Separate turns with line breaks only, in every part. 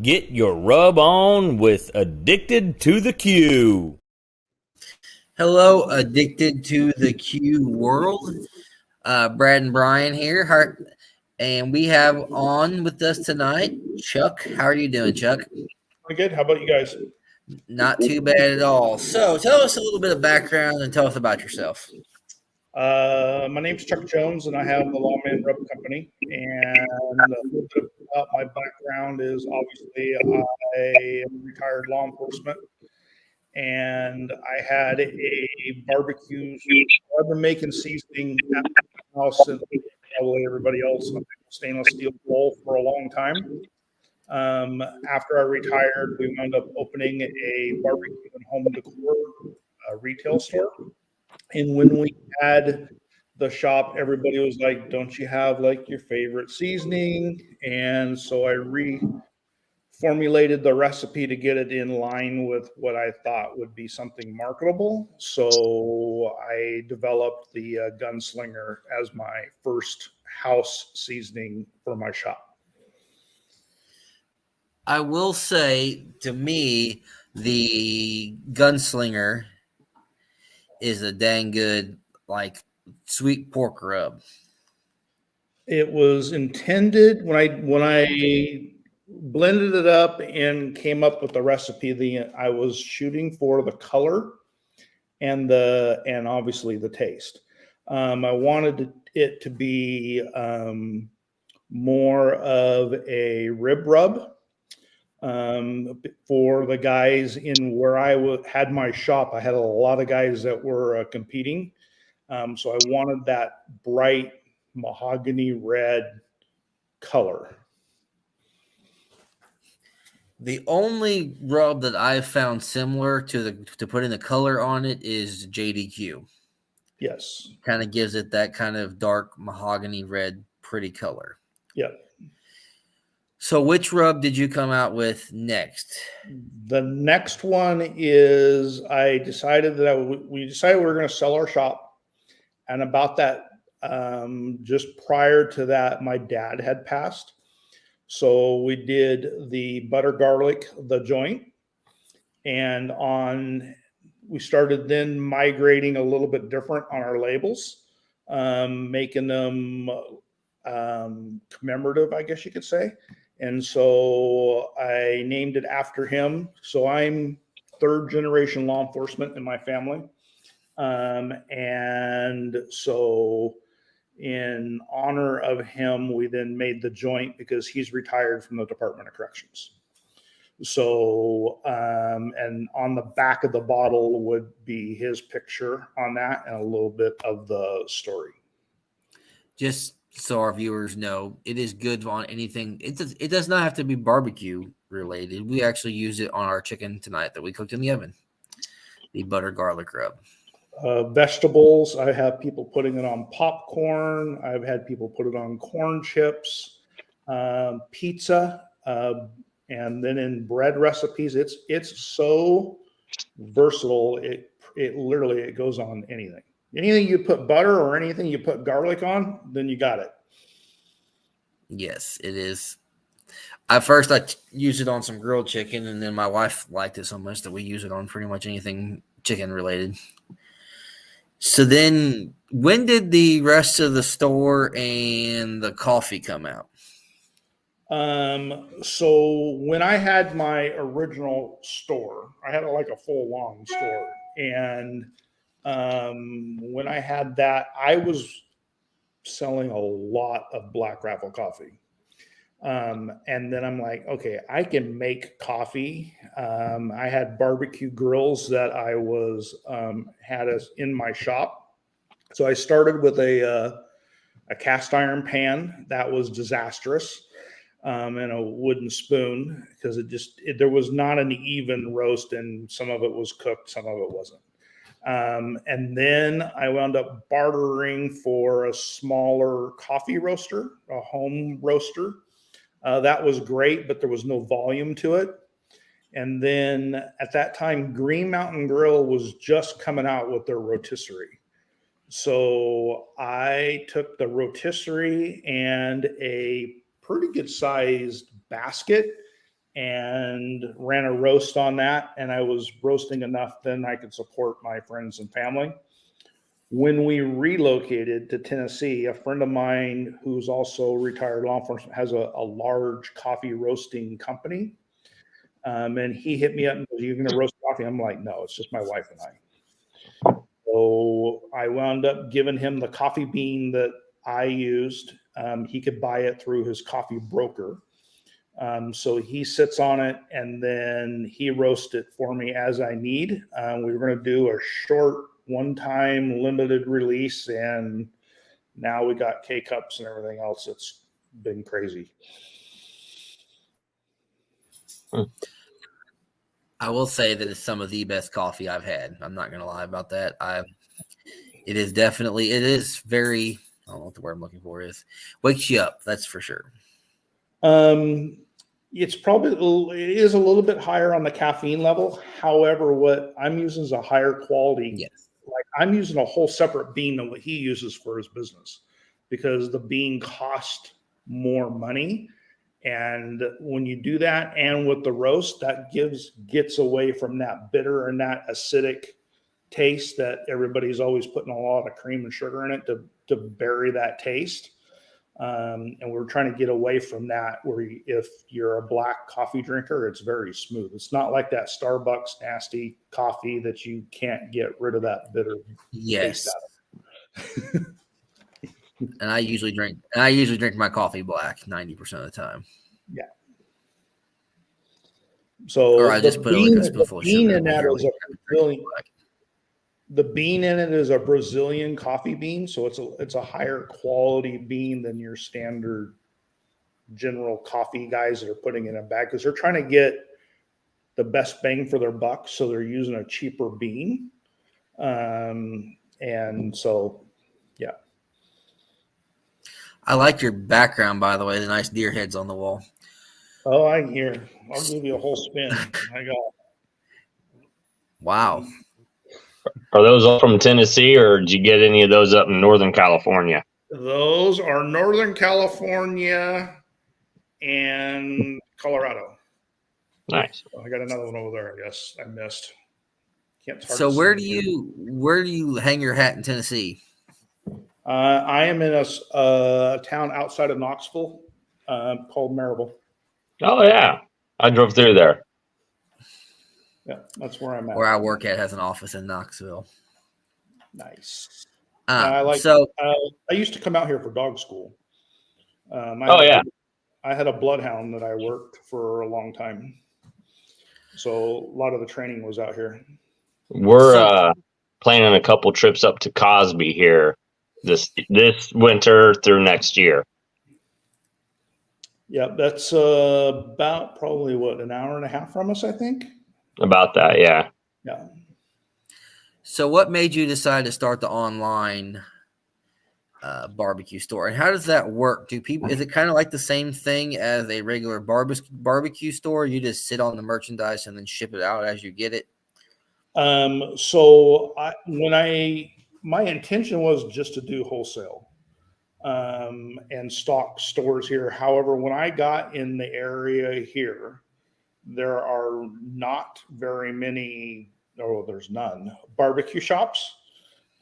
Get your rub on with Addicted to the Q.
Hello, Addicted to the Q world. Brad and Brian here. And we have on with us tonight, Chuck. How are you doing, Chuck?
Pretty good. How about you guys?
Not too bad at all. So tell us a little bit of background and tell us about yourself.
My name's Chuck Jones, and I have the Lawman Rub Company. And a little bit about my background is obviously I am retired law enforcement, and I had a barbecue. I've been making seasoning at my house and probably everybody else on a stainless steel bowl for a long time. After I retired, we wound up opening a barbecue and home decor retail store. And when we had the shop, everybody was like, don't you have like your favorite seasoning? And so I reformulated the recipe to get it in line with what I thought would be something marketable. So I developed the Gunslinger as my first house seasoning for my shop.
I will say, to me, the Gunslinger is a dang good, like, sweet pork rub.
It was intended when I blended it up and came up with the recipe. I was shooting for the color and obviously the taste. I wanted it to be more of a rib rub. For the guys in where I had my shop, I had a lot of guys that were competing. So I wanted that bright mahogany red color.
The only rub that I've found similar to putting the color on it is JDQ.
Yes.
Kind of gives it that kind of dark mahogany red, pretty color.
Yep.
So which rub did you come out with next?
The next one is we decided we were going to sell our shop. And about that, just prior to that, my dad had passed. So we did the butter garlic, the joint. And we started then migrating a little bit different on our labels, making them commemorative, I guess you could say. And so I named it after him. So I'm third generation law enforcement in my family. And so in honor of him, we then made the joint because he's retired from the Department of Corrections. So, and on the back of the bottle would be his picture on that and a little bit of the story.
Just so our viewers know, it is good on anything. It does not have to be barbecue related. We actually use it on our chicken tonight that we cooked in the oven. The butter garlic rub.
Vegetables, I have people putting it on popcorn. I've had people put it on corn chips, pizza, and then in bread recipes. It's so versatile. It literally goes on anything. Anything you put butter or anything you put garlic on, then you got it.
Yes, it is. At first, I used it on some grilled chicken, and then my wife liked it so much that we use it on pretty much anything chicken related. So then, when did the rest of the store and the coffee come out?
So when I had my original store, I had like a full long store. And when I had that, I was selling a lot of Black Rifle coffee. And then I'm like, okay, I can make coffee. I had barbecue grills that I was had in my shop. So I started with a cast iron pan that was disastrous, and a wooden spoon because there was not an even roast, and some of it was cooked, some of it wasn't. And then I wound up bartering for a smaller coffee roaster, a home roaster. That was great, but there was no volume to it. And then at that time, Green Mountain Grill was just coming out with their rotisserie. So I took the rotisserie and a pretty good sized basket and ran a roast on that. And I was roasting enough then I could support my friends and family. When we relocated to Tennessee, a friend of mine who's also retired law enforcement has a large coffee roasting company. And he hit me up and goes, "You're going to roast coffee?" I'm like, "No, it's just my wife and I." So I wound up giving him the coffee bean that I used. He could buy it through his coffee broker. So he sits on it and then he roasts it for me as I need. We were going to do a short one-time limited release, and now we got K-Cups and everything else. It's been crazy.
I will say that it's some of the best coffee I've had. I'm not going to lie about that. It is very, I don't know what the word I'm looking for is. Wakes you up, that's for sure.
It is a little bit higher on the caffeine level. However, what I'm using is a higher quality.
Yes.
Like I'm using a whole separate bean than what he uses for his business because the bean costs more money. And when you do that and with the roast, that gets away from that bitter and that acidic taste that everybody's always putting a lot of cream and sugar in it to bury that taste. And we're trying to get away from that where if you're a black coffee drinker, it's very smooth. It's not like that Starbucks nasty coffee that you can't get rid of that bitter taste out of.
And I usually drink my coffee black 90% of the time.
Yeah. So
or I just put like a spoonful of sugar in there.
The bean in it is a Brazilian coffee bean, so it's a higher quality bean than your standard general coffee guys that are putting in a bag because they're trying to get the best bang for their buck, so they're using a cheaper bean. And so, yeah.
I like your background, by the way. The nice deer heads on the wall.
Oh, I hear. I'll give you a whole spin. I got.
Wow.
Are those all from Tennessee, or did you get any of those up in Northern California?
Those are Northern California and Colorado.
Nice.
I got another one over there. I guess I missed.
So where do you hang your hat in Tennessee?
I am in a town outside of Knoxville called Maryville.
Oh yeah, I drove through there.
Yeah, that's where I'm at.
Where I work at has an office in Knoxville.
Nice.
I
used to come out here for dog school. I had a bloodhound that I worked for a long time. So a lot of the training was out here.
We're planning a couple trips up to Cosby here this winter through next year.
Yeah, that's about probably an hour and a half from us, I think. About
that, yeah.
Yeah.
So what made you decide to start the online barbecue store, and how does that work? Is it kind of like the same thing as a regular barbecue store? You just sit on the merchandise and then ship it out as you get it?
My intention was just to do wholesale and stock stores here. However, when I got in the area here, there are not very many, there's none, barbecue shops,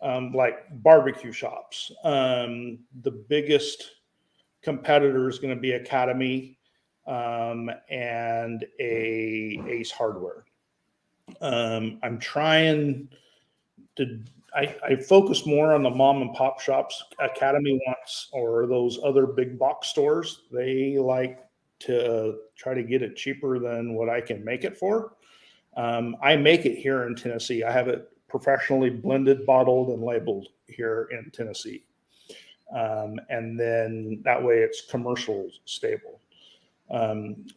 like barbecue shops. The biggest competitor is going to be Academy and Ace Hardware. I'm trying to, I focus more on the mom and pop shops. Academy wants, or those other big box stores, they like to try to get it cheaper than what I can make it for. I make it here in Tennessee. I have it professionally blended, bottled, and labeled here in Tennessee. And then that way it's commercial stable.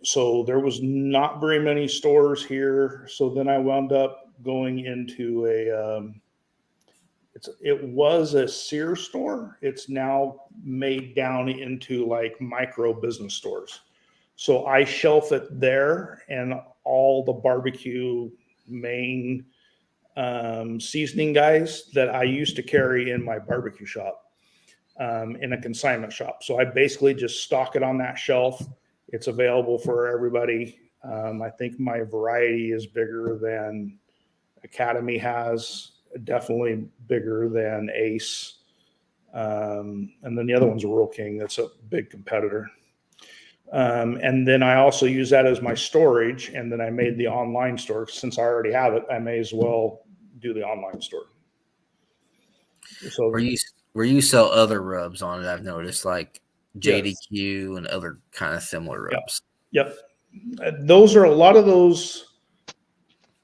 So there was not very many stores here. So then I wound up going into it was a Sears store. It's now made down into like micro business stores. So I shelf it there, and all the barbecue main seasoning guys that I used to carry in my barbecue shop in a consignment shop. So I basically just stock it on that shelf. It's available for everybody. I think my variety is bigger than Academy has, definitely bigger than Ace. And then the other one's Rural King. That's a big competitor. And then I also use that as my storage. And then I made the online store. Since I already have it, I may as well do the online store. So
where you sell other rubs on it, I've noticed, like JDQ and other kind of similar rubs.
Yep. Those are a lot of those.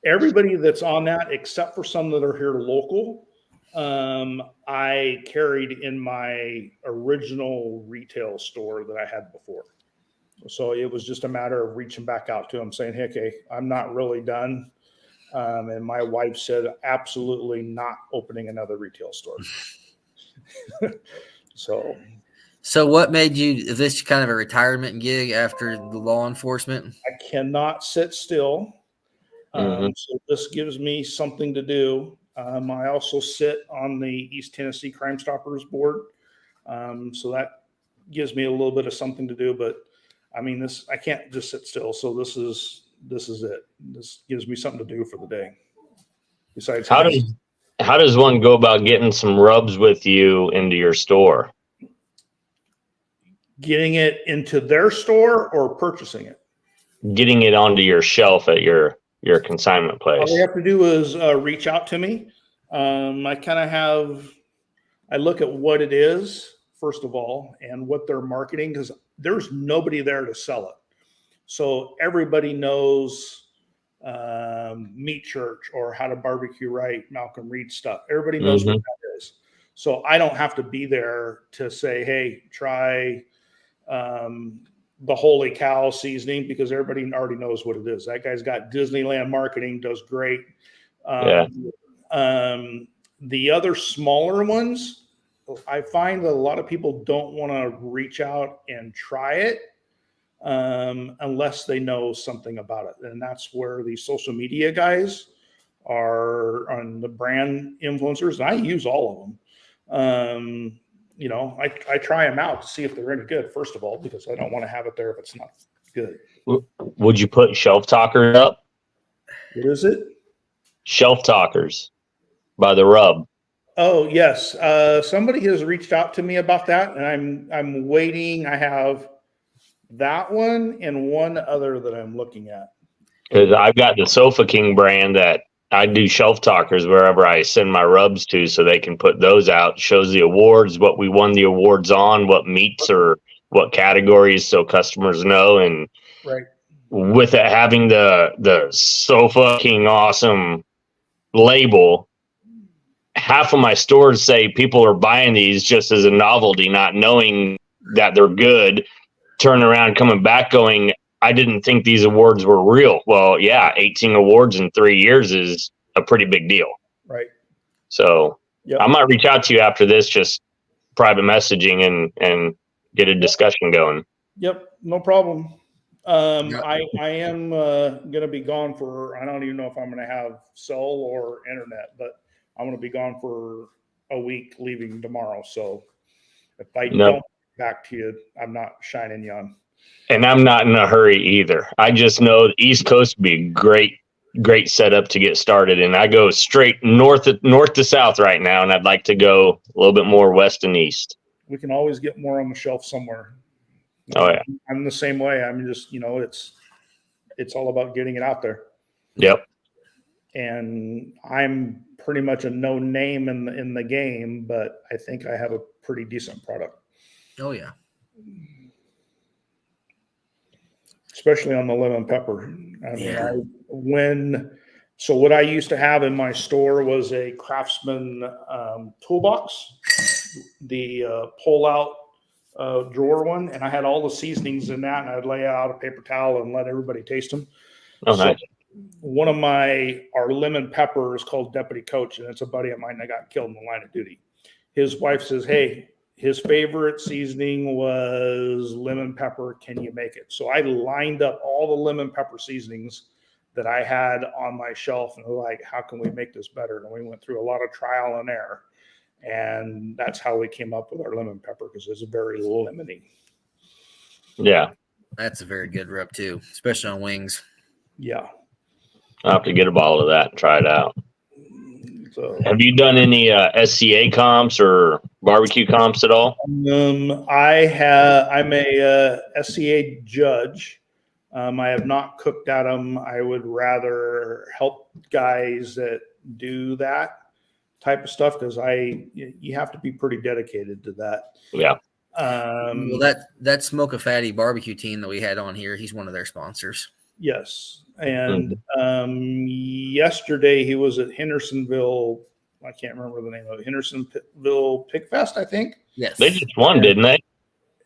Everybody that's on that, except for some that are here local, I carried in my original retail store that I had before. So it was just a matter of reaching back out to them saying, hey, okay, I'm not really done. And my wife said, absolutely not opening another retail store. So
what made you, is this kind of a retirement gig after the law enforcement?
I cannot sit still. So this gives me something to do. I also sit on the East Tennessee Crime Stoppers board. So that gives me a little bit of something to do, but I mean, I can't just sit still. So this is it. This gives me something to do for the day. Besides,
how does one go about getting some rubs with you into your store?
Getting it into their store or purchasing it?
Getting it onto your shelf at your consignment place.
All they have to do is reach out to me. I look at what it is, first of all, and what they're marketing, because there's nobody there to sell it. So everybody knows Meat Church or How to Barbecue Right, Malcolm Reed stuff. Everybody knows what that is. So I don't have to be there to say, hey, try the Holy Cow seasoning, because everybody already knows what it is. That guy's got Disneyland marketing, does great. The other smaller ones, I find that a lot of people don't want to reach out and try it unless they know something about it. And that's where the social media guys are on the brand influencers. And I use all of them. I try them out to see if they're any good, first of all, because I don't want to have it there if it's not good.
Would you put Shelf Talkers up?
What is it?
Shelf Talkers by the Rub.
Oh, yes. Somebody has reached out to me about that, and I'm waiting. I have that one and one other that I'm looking at.
Because I've got the Sofa King brand that I do Shelf Talkers wherever I send my rubs to, so they can put those out. Shows the awards, what we won the awards on, what meats or what categories, so customers know. And
right,
with it having the Sofa King Awesome label, half of my stores say people are buying these just as a novelty, not knowing that they're good. Turn around, coming back, going, I didn't think these awards were real. Well, yeah, 18 awards in 3 years is a pretty big deal.
Right.
So I might reach out to you after this, just private messaging and get a discussion going.
Yep, no problem. I am going to be gone for, I don't even know if I'm going to have cell or internet, but I'm going to be gone for a week, leaving tomorrow. So if I don't get back to you, I'm not shining you on.
And I'm not in a hurry either. I just know the East Coast would be a great setup to get started. And I go straight north to south right now, and I'd like to go a little bit more west and east.
We can always get more on the shelf somewhere.
Oh yeah,
I'm the same way. I'm just, it's all about getting it out there.
Yep.
And I'm pretty much a no name in the game, but I think I have a pretty decent product.
Oh yeah.
Especially on the lemon pepper. I mean, what I used to have in my store was a Craftsman toolbox, the pull-out drawer one, and I had all the seasonings in that, and I'd lay out a paper towel and let everybody taste them.
Oh, nice.
One of our lemon pepper is called Deputy Coach, and it's a buddy of mine that got killed in the line of duty. His wife says, hey, his favorite seasoning was lemon pepper. Can you make it? So I lined up all the lemon pepper seasonings that I had on my shelf, and like, how can we make this better? And we went through a lot of trial and error. And that's how we came up with our lemon pepper, because it's very lemony.
Yeah.
That's a very good rub too, especially on wings.
Yeah.
I'll have to get a bottle of that and try it out.
So,
Have you done any SCA comps or barbecue comps at all?
I'm a SCA judge. I have not cooked at them. I would rather help guys that do that type of stuff because you have to be pretty dedicated to that.
Yeah.
Well, that Smoke a Fatty barbecue team that we had on here, he's one of their sponsors.
Yes. And yesterday he was at Hendersonville. I can't remember the name of it. Hendersonville Pig Fest, I think.
Yes.
They just won, didn't they?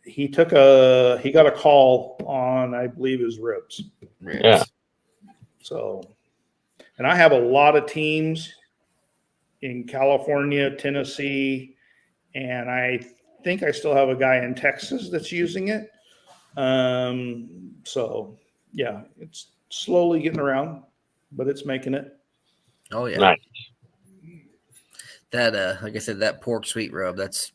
He got a call on, I believe, his ribs.
Yeah.
So, and I have a lot of teams in California, Tennessee, and I think I still have a guy in Texas that's using it. So yeah, it's slowly getting around, but it's making it.
Oh yeah.
Nice.
That like I said, that pork sweet rub, that's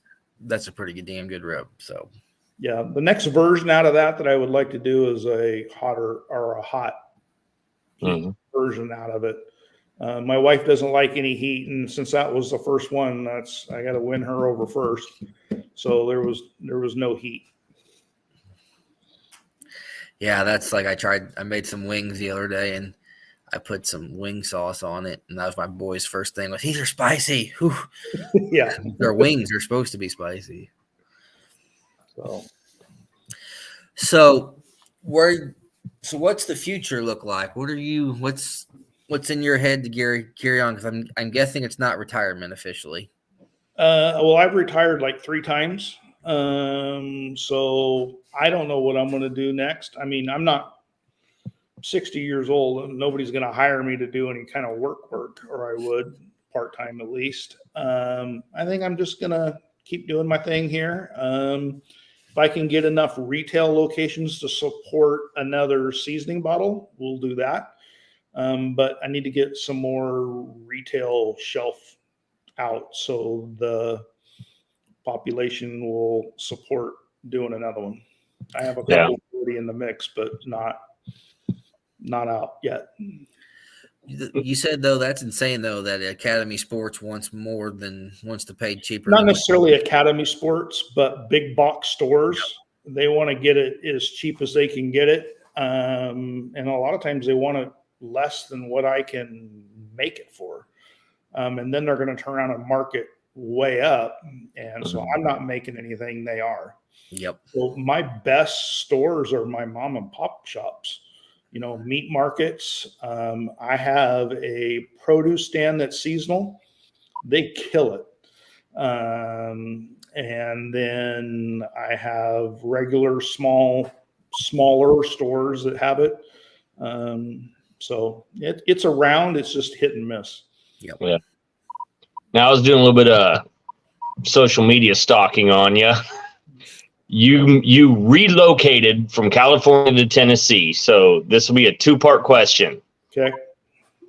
a pretty damn good rub. So
yeah, the next version out of that I would like to do is a hot heat version out of it. My wife doesn't like any heat, and since that was the first one, I got to win her over first. So there was no heat.
yeah, that's like I made some wings the other day and I put some wing sauce on it, and that was my boy's first thing. Was these are spicy. Whew.
Yeah,
their wings are supposed to be spicy. So what's the future look like? What's in your head to carry on? Because I'm guessing it's not retirement officially.
Well, I've retired like 3 times. So I don't know what I'm going to do next. I mean, I'm not 60 years old and nobody's going to hire me to do any kind of work, or I would part-time at least. I think I'm just going to keep doing my thing here. If I can get enough retail locations to support another seasoning bottle, we'll do that. But I need to get some more retail shelf out so the population will support doing another one. I have a couple already in the mix, but not out yet.
You said though that's insane though that Academy Sports wants to pay cheaper.
Not necessarily Academy Sports, but big box stores. They want to get it as cheap as they can get it, and a lot of times they want it less than what I can make it for, and then they're going to turn around and market way up, and so I'm not making anything. They are.
Yep.
So my best stores are my mom and pop shops. Meat markets. I have a produce stand that's seasonal. They kill it. And then I have regular smaller stores that have it. So it's around. It's just hit and miss.
Yep.
Yeah. Now I was doing a little bit of social media stalking on you. You relocated from California to Tennessee. So this will be a 2-part question.
Okay.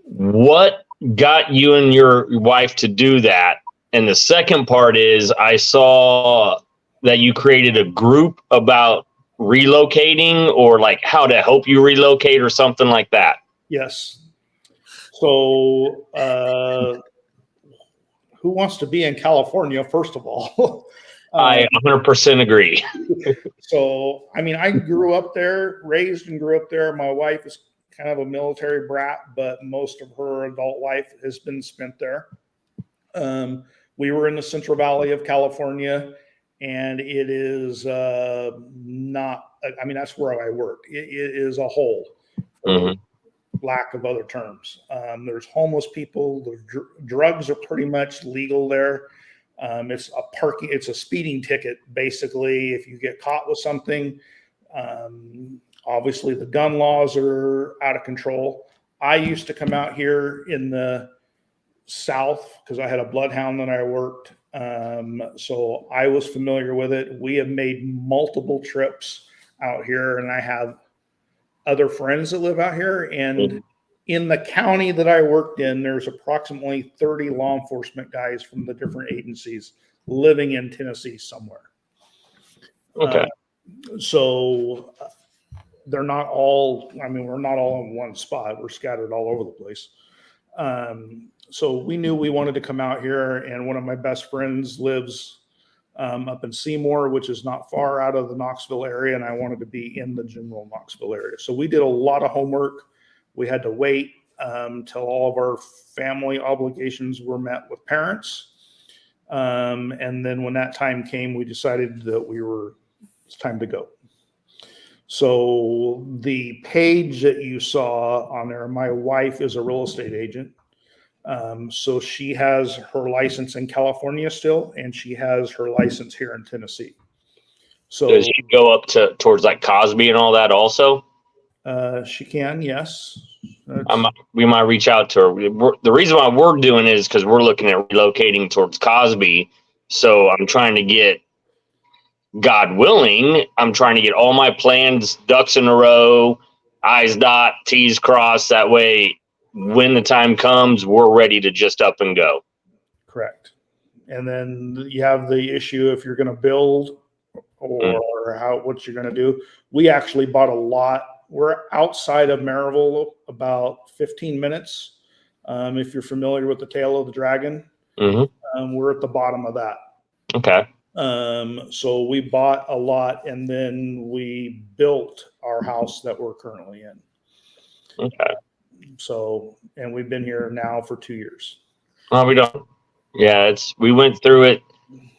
What got you and your wife to do that? And the second part is I saw that you created a group about relocating or like how to help you relocate or something like that.
Yes. So who wants to be in California, first of all?
I 100% agree.
So, I mean, I grew up there, raised and grew up there. My wife is kind of a military brat, but most of her adult life has been spent there. We were in the Central Valley of California, and it is not, I mean, that's where I worked. It is a hole, lack of other terms. There's homeless people. The drugs are pretty much legal there. It's a speeding ticket, basically, if you get caught with something. Obviously, the gun laws are out of control. I used to come out here in the South because I had a bloodhound that I worked. So I was familiar with it. We have made multiple trips out here, and I have other friends that live out here. And in the county that I worked in, there's approximately 30 law enforcement guys from the different agencies living in Tennessee somewhere.
Okay.
So they're not all, I mean, we're not all in one spot. We're scattered all over the place. So we knew we wanted to come out here, and one of my best friends lives up in Seymour, which is not far out of the Knoxville area, and I wanted to be in the general Knoxville area. So we did a lot of homework. We had to wait till all of our family obligations were met with parents. And then when that time came, we decided that it's time to go. So the page that you saw on there, my wife is a real estate agent. So she has her license in California still, and she has her license here in Tennessee. So
does she go up towards like Cosby and all that also?
She can, yes.
We might reach out to her. The reason why we're doing it is because we're looking at relocating towards Cosby. So I'm trying to get, God willing, I'm trying to get all my plans, ducks in a row, I's dot, T's crossed. That way, when the time comes, we're ready to just up and go.
Correct. And then you have the issue if you're going to build or what you're going to do. We actually bought a lot. We're outside of Maryville, about 15 minutes. If you're familiar with the Tail of the Dragon, we're at the bottom of that.
Okay.
So we bought a lot, and then we built our house that we're currently in.
Okay.
So, and we've been here now for 2 years.
Well, we don't. Yeah, we went through it.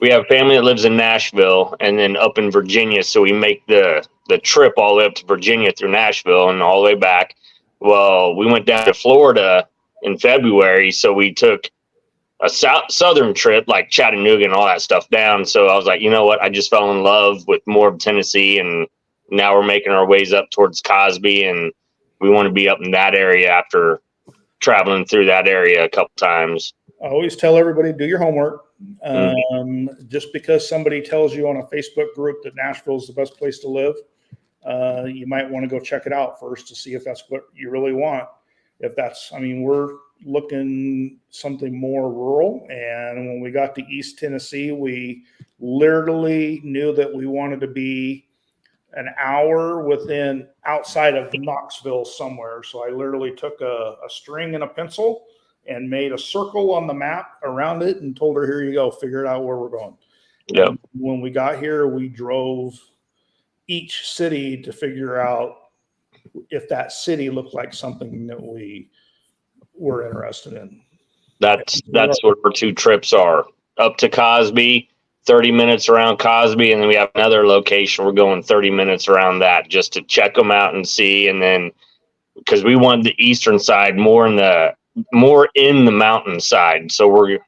We have family that lives in Nashville and then up in Virginia. So we make the trip all the way up to Virginia through Nashville and all the way back. Well, we went down to Florida in February. So we took a southern trip, like Chattanooga and all that stuff down. So I was like, you know what? I just fell in love with more of Tennessee, and now we're making our ways up towards Cosby, and we want to be up in that area after traveling through that area a couple times.
I always tell everybody, do your homework. Just because somebody tells you on a Facebook group that Nashville is the best place to live, you might want to go check it out first to see if that's what you really want. We're looking something more rural. And when we got to East Tennessee, we literally knew that we wanted to be an hour outside of Knoxville somewhere. So I literally took a string and a pencil and made a circle on the map around it and told her, here you go, figure it out where we're going.
Yep.
When we got here, we drove each city to figure out if that city looked like something that we were interested in.
That's what our 2 trips are. Up to Cosby, 30 minutes around Cosby, and then we have another location we're going 30 minutes around that just to check them out and see. And then because we wanted the eastern side more in the mountain side, so we're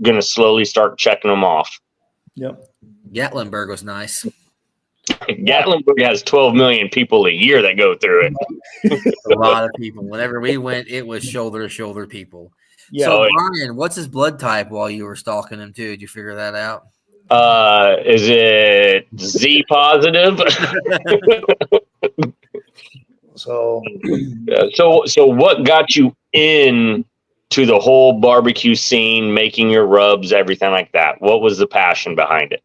going to slowly start checking them off.
Yep.
Gatlinburg was nice.
Gatlinburg has 12 million people a year that go through it.
A lot of people. Whenever we went, it was shoulder to shoulder people.
Yeah.
So, Brian, what's his blood type while you were stalking him, too? Did you figure that out?
Is it Z positive?
So
what got you in to the whole barbecue scene, making your rubs, everything like that? What was the passion behind it?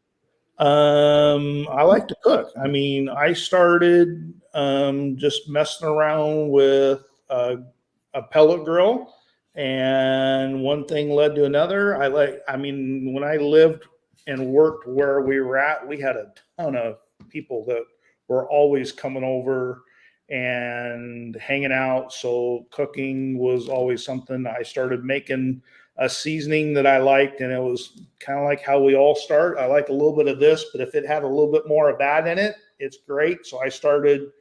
I like to cook. I started just messing around with a pellet grill, and one thing led to another. When I lived and worked where we were at, we had a ton of people that were always coming over and hanging out. So cooking was always something. I started making a seasoning that I liked, and it was kind of like how we all start. I like a little bit of this, but if it had a little bit more of that in it, it's great. So I started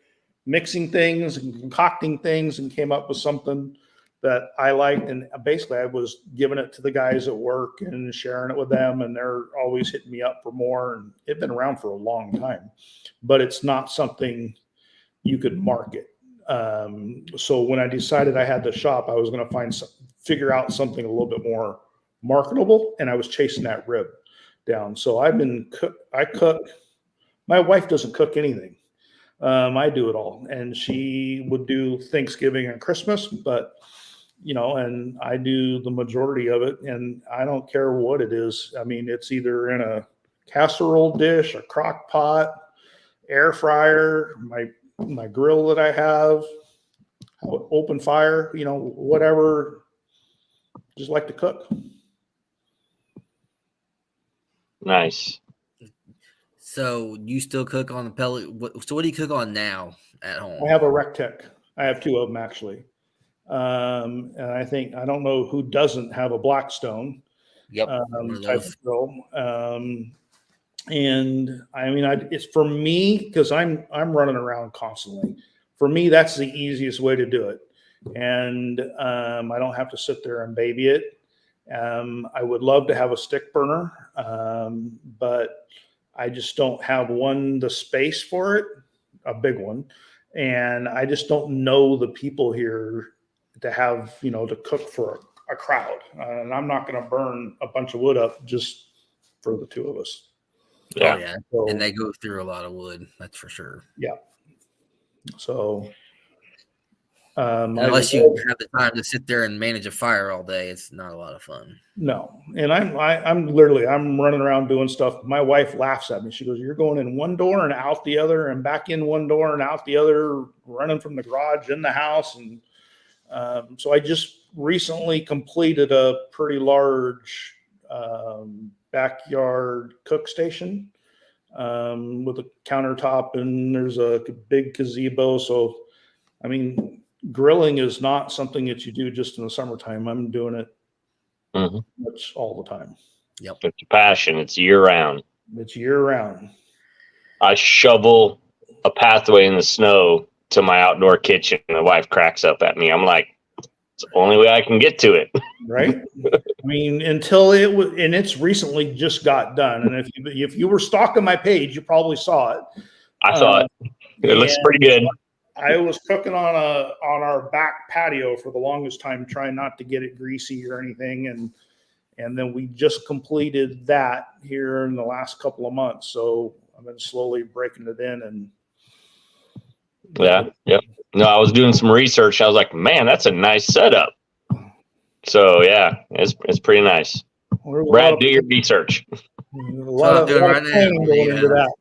mixing things and concocting things and came up with something that I liked. And basically I was giving it to the guys at work and sharing it with them, and they're always hitting me up for more. And it's been around for a long time, but it's not something you could market. So when I decided I had the shop, I was going to figure out something a little bit more marketable, and I was chasing that rib down. So I cook. My wife doesn't cook anything. I do it all, and she would do Thanksgiving and Christmas, but and I do the majority of it, and I don't care what it is. It's either in a casserole dish, a crock pot, air fryer. my grill that I have, open fire, whatever. Just like to cook.
Nice.
So you still cook on the pellet? So what do you cook on now at home?
I have a Rectech. I have two of them actually. And I don't know who doesn't have a Blackstone
Yep.
type of grill. And I mean, it's for me, because I'm running around constantly. For me, that's the easiest way to do it. And I don't have to sit there and baby it. I would love to have a stick burner, but I just don't have the space for it, a big one. And I just don't know the people here to have, to cook for a crowd. And I'm not going to burn a bunch of wood up just for the two of us.
Yeah. Oh, yeah. So, and they go through a lot of wood. That's for sure.
Yeah. So,
unless you have the time to sit there and manage a fire all day, it's not a lot of fun.
No. And I'm running around doing stuff. My wife laughs at me. She goes, "You're going in one door and out the other and back in one door and out the other, running from the garage in the house." And so I just recently completed a pretty large backyard cook station with a countertop, and there's a big gazebo. So, I mean, grilling is not something that you do just in the summertime. I'm doing it much all the time.
Yep.
It's a passion. It's year round.
It's year round.
I shovel a pathway in the snow to my outdoor kitchen. My wife cracks up at me. I'm like, it's the only way I can get to it.
Right. I mean, until it was, and it's recently just got done. And if you were stalking my page, you probably saw it.
I saw it. It looks pretty good.
I was cooking on our back patio for the longest time, trying not to get it greasy or anything. And then we just completed that here in the last couple of months. So I've been slowly breaking it in. And
yeah. No, I was doing some research. I was like, man, that's a nice setup. So yeah, it's pretty nice. Brad, do your research.
A lot of planning going into that.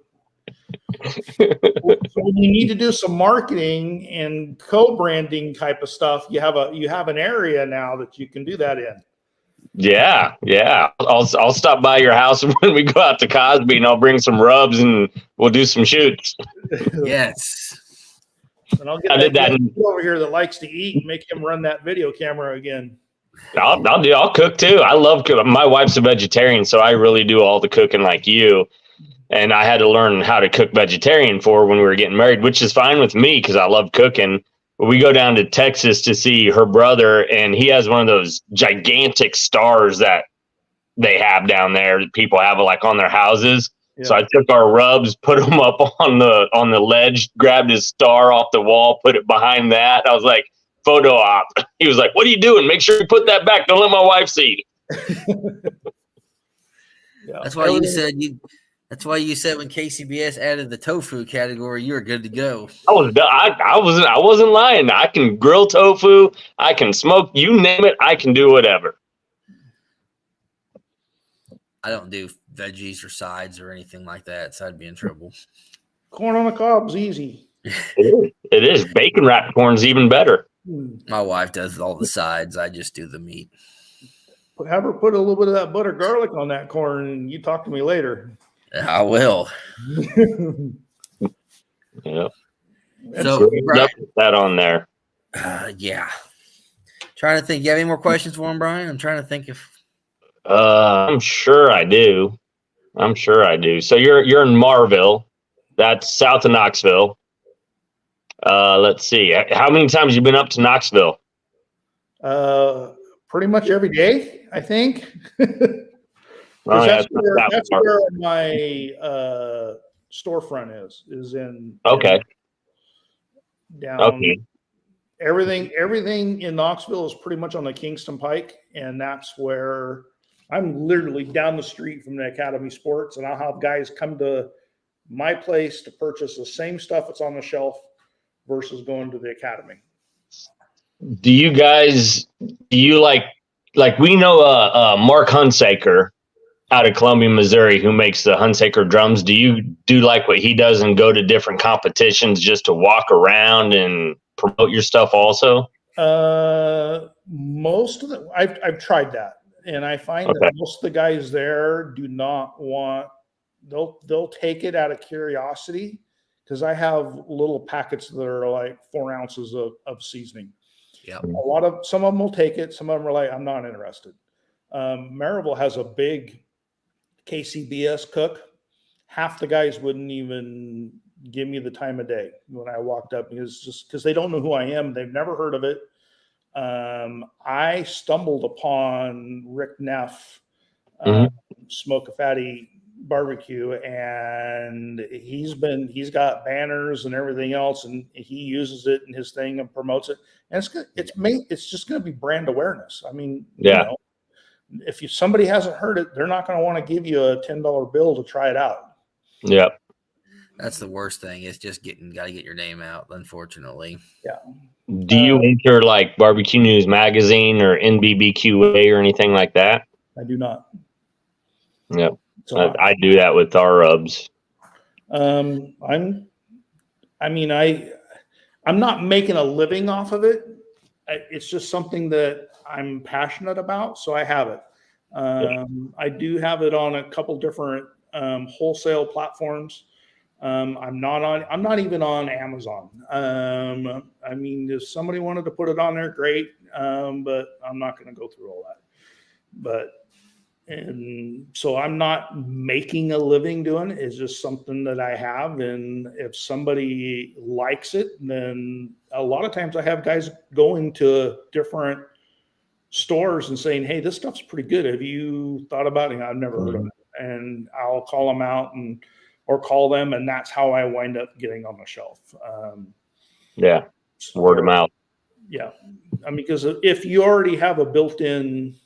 So when you need to do some marketing and co-branding type of stuff, you have an area now that you can do that in. Yeah.
I'll stop by your house when we go out to Cosby, and I'll bring some rubs and we'll do some shoots.
Yes.
And I'll get that over here that likes to eat and make him run that video camera again.
I'll cook too. I love cooking. My wife's a vegetarian, so I really do all the cooking like you. And I had to learn how to cook vegetarian for when we were getting married, which is fine with me because I love cooking. But we go down to Texas to see her brother, and he has one of those gigantic stars that they have down there that people have like on their houses. Yeah. So I took our rubs, put them up on the ledge, grabbed his star off the wall, put it behind that. I was like, photo op. He was like, "What are you doing? Make sure you put that back. Don't let my wife see."
Yeah. That's why you said when KCBS added the tofu category, you were good to go.
I wasn't lying. I can grill tofu. I can smoke. You name it. I can do whatever.
I don't do veggies or sides or anything like that, so I'd be in trouble.
Corn on the cob's easy.
It is. Bacon wrapped corn's even better.
My wife does all the sides. I just do the meat.
Have her put a little bit of that butter garlic on that corn, and you talk to me later.
I will.
Yeah.
So Brian,
that on there.
Yeah. Trying to think. You have any more questions for him, Brian? I'm trying to think if.
I'm sure I do. So you're in Marville. That's south of Knoxville. Let's see. How many times have you been up to Knoxville?
Pretty much every day, I think. That's where my storefront is in.
Okay.
Down.
Okay.
Everything in Knoxville is pretty much on the Kingston Pike, and that's where I'm literally down the street from the Academy Sports, and I'll have guys come to my place to purchase the same stuff that's on the shelf versus going to the Academy.
Do you like we know Mark Hunsaker out of Columbia, Missouri, who makes the Hunsaker drums. Do you do like what he does and go to different competitions just to walk around and promote your stuff also?
Most of the I've tried that, and I find
Okay.
that most of the guys there do not want. They'll take it out of curiosity because I have little packets that are like 4 ounces of seasoning.
Yeah.
Some of them will take it. Some of them are like, I'm not interested. Maryville has a big KCBS cook. Half the guys wouldn't even give me the time of day when I walked up because they don't know who I am. They've never heard of it. I stumbled upon Rick Neff, Smoke a Fatty Barbecue, and he's got banners and everything else, and he uses it in his thing and promotes it. And it's just going to be brand awareness. I mean, if somebody hasn't heard it, they're not going to want to give you a $10 bill to try it out.
Yeah.
That's the worst thing. It's just got to get your name out, unfortunately.
Yeah.
Do you enter like Barbecue News Magazine or NBBQA or anything like that?
I do not.
Yep.
So
I do that with our rubs.
I'm not making a living off of it. It's just something that I'm passionate about, so I have it. I do have it on a couple different wholesale platforms. I'm not even on Amazon. I mean, if somebody wanted to put it on there, great. But I'm not going to go through all that. And so I'm not making a living doing it. It's just something that I have. And if somebody likes it, then a lot of times I have guys going to different stores and saying, hey, this stuff's pretty good. Have you thought about it? I've never heard of it. And I'll call them out or call them. And that's how I wind up getting on the shelf.
Word of mouth.
Yeah. I mean, because if you already have a built-in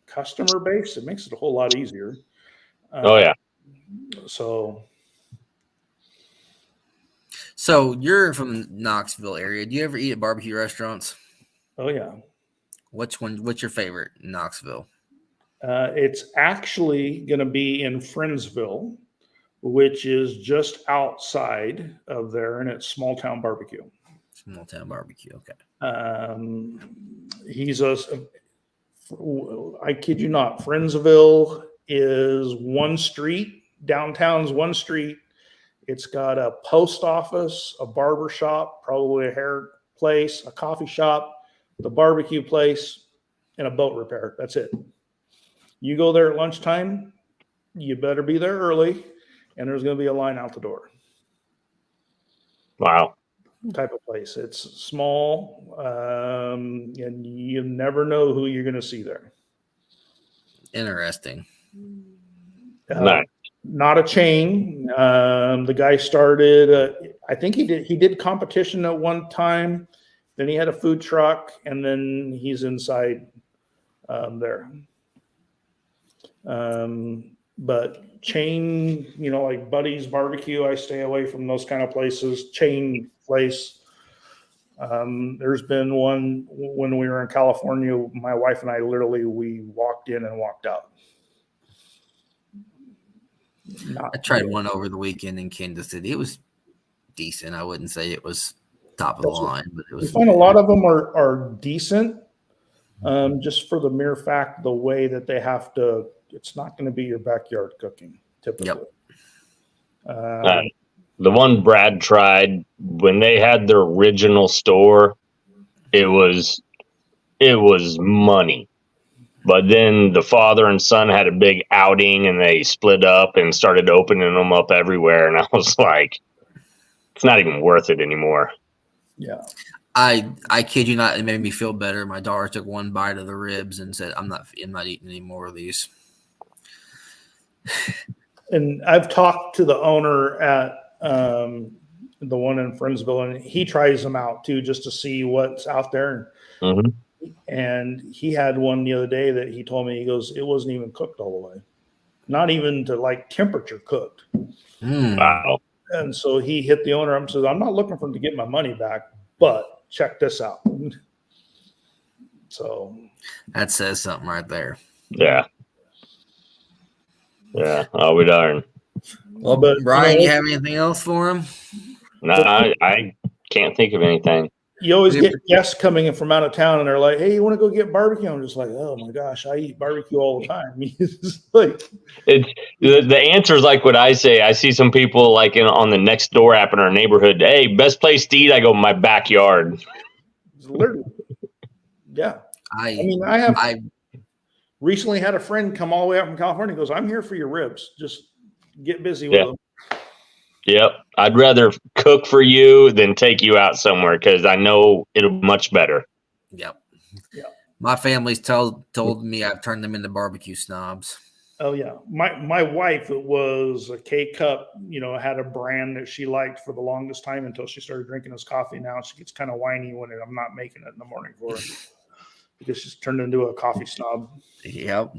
customer base, it makes it a whole lot easier. So
you're from the Knoxville area. Do you ever eat at barbecue restaurants?
Oh yeah.
What's your favorite in Knoxville?
It's actually going to be in Friendsville, which is just outside of there, and it's Small Town Barbecue.
Small Town Barbecue. Okay.
I kid you not, Friendsville is one street. Downtown's one street. It's got a post office, a barber shop, probably a hair place, a coffee shop, the barbecue place, and a boat repair. That's it. You go there at lunchtime, you better be there early, and there's going to be a line out the door.
Wow.
Type of place. It's small, and you never know who you're going to see there.
Interesting.
Nice.
Not a chain. The guy started. I think he did competition at one time. Then he had a food truck, and then he's inside there. But chain, like Buddy's Barbecue, I stay away from those kind of places. Chain place. There's been one when we were in California, my wife and I we walked in and walked out.
I tried one over the weekend in Kansas City. It was decent. I wouldn't say it was top of the line, but it was.
We find a lot of them are decent, just for the mere fact the way that they have to. It's not going to be your backyard cooking typically.
Yep. The one Brad tried when they had their original store, it was money. But then the father and son had a big outing and they split up and started opening them up everywhere. And I was like, it's not even worth it anymore.
Yeah.
I kid you not, it made me feel better. My daughter took one bite of the ribs and said, I'm not eating any more of these.
And I've talked to the owner at the one in Friendsville, and he tries them out too, just to see what's out there.
Mm-hmm.
And he had one the other day that he told me, he goes, it wasn't even cooked all the way. Not even to like temperature cooked.
Wow.
And so he hit the owner up and says, I'm not looking for him to get my money back, but check this out. So
that says something right there.
Yeah. Yeah, I'll be darned.
Well,
But,
Brian,
you
you
know,
have anything else for him?
No, I can't think of anything.
you always get guests coming in from out of town, and they're like, "Hey, you want to go get barbecue?" I'm just like, "Oh my gosh, I eat barbecue all the time." It's like,
It's the answer is like what I say. I see some people like on the next door app in our neighborhood. Hey, best place to eat? I go my backyard.
it's literally, yeah.
I
mean, I recently had a friend come all the way out from California. He goes, "I'm here for your ribs. Just get busy with them."
Yep. I'd rather cook for you than take you out somewhere because I know it'll be much better.
Yep.
Yeah.
My family's told me I've turned them into barbecue snobs.
Oh yeah, my wife, it was a K cup. You know, had a brand that she liked for the longest time until she started drinking this coffee. Now she gets kind of whiny when I'm not making it in the morning for her because she's turned into a coffee snob.
Yep.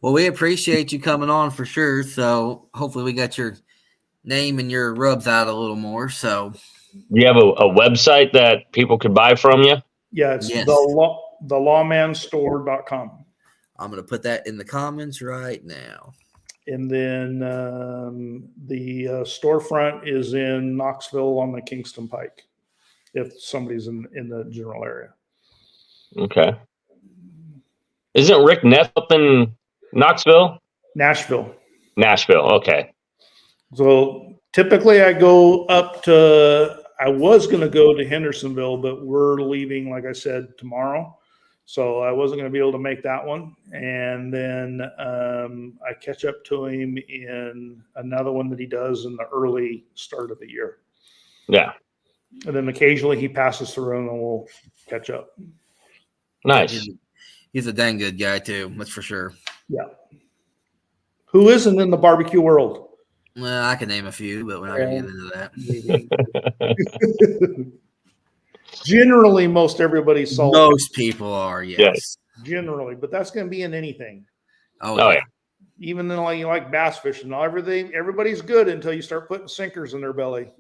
Well, we appreciate you coming on for sure. So hopefully we got your name and your rubs out a little more. So
Do you have a website that people could buy from you?
Yeah, it's
Yes.
the lawmanstore.com.
I'm going to put that in the comments right now.
And then the storefront is in Knoxville on the Kingston Pike, if somebody's in the general area.
Okay. Isn't Rick Neff up in Knoxville?
Nashville.
Okay.
So typically I go up to, I was going to go to Hendersonville, but we're leaving, like I said, tomorrow. So I wasn't going to be able to make that one. And then I catch up to him in another one that he does in the early start of the year.
Yeah.
And then occasionally he passes through and we'll catch up.
Nice.
He's a dang good guy too. That's for sure.
Yeah. Who isn't in the barbecue world?
Well, I can name a few, but we're not going to get into that.
Generally, most everybody's salty.
Most people are, yes.
Generally, but that's going to be in anything.
Oh yeah.
Even though you like bass fishing, everybody's good until you start putting sinkers in their belly.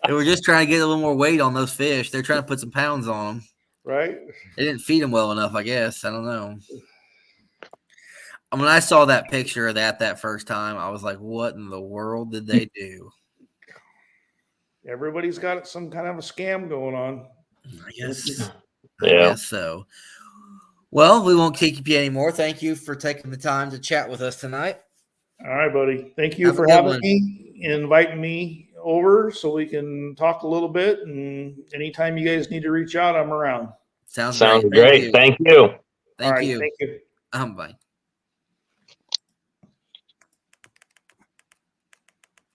They were just trying to get a little more weight on those fish. They're trying to put some pounds on them.
Right?
They didn't feed them well enough, I guess. I don't know. When I saw that picture of that first time, I was like, what in the world did they do?
Everybody's got some kind of a scam going on.
I guess.
Yeah.
I guess so. Well, we won't keep you anymore. Thank you for taking the time to chat with us tonight.
All right, buddy. Thank you
Have a
for
good
having
one.
me, inviting me over so we can talk a little bit. And anytime you guys need to reach out, I'm around.
Sounds
Sounds
great.
great. Thank you.
Thank
All right,
you.
thank you.
Bye.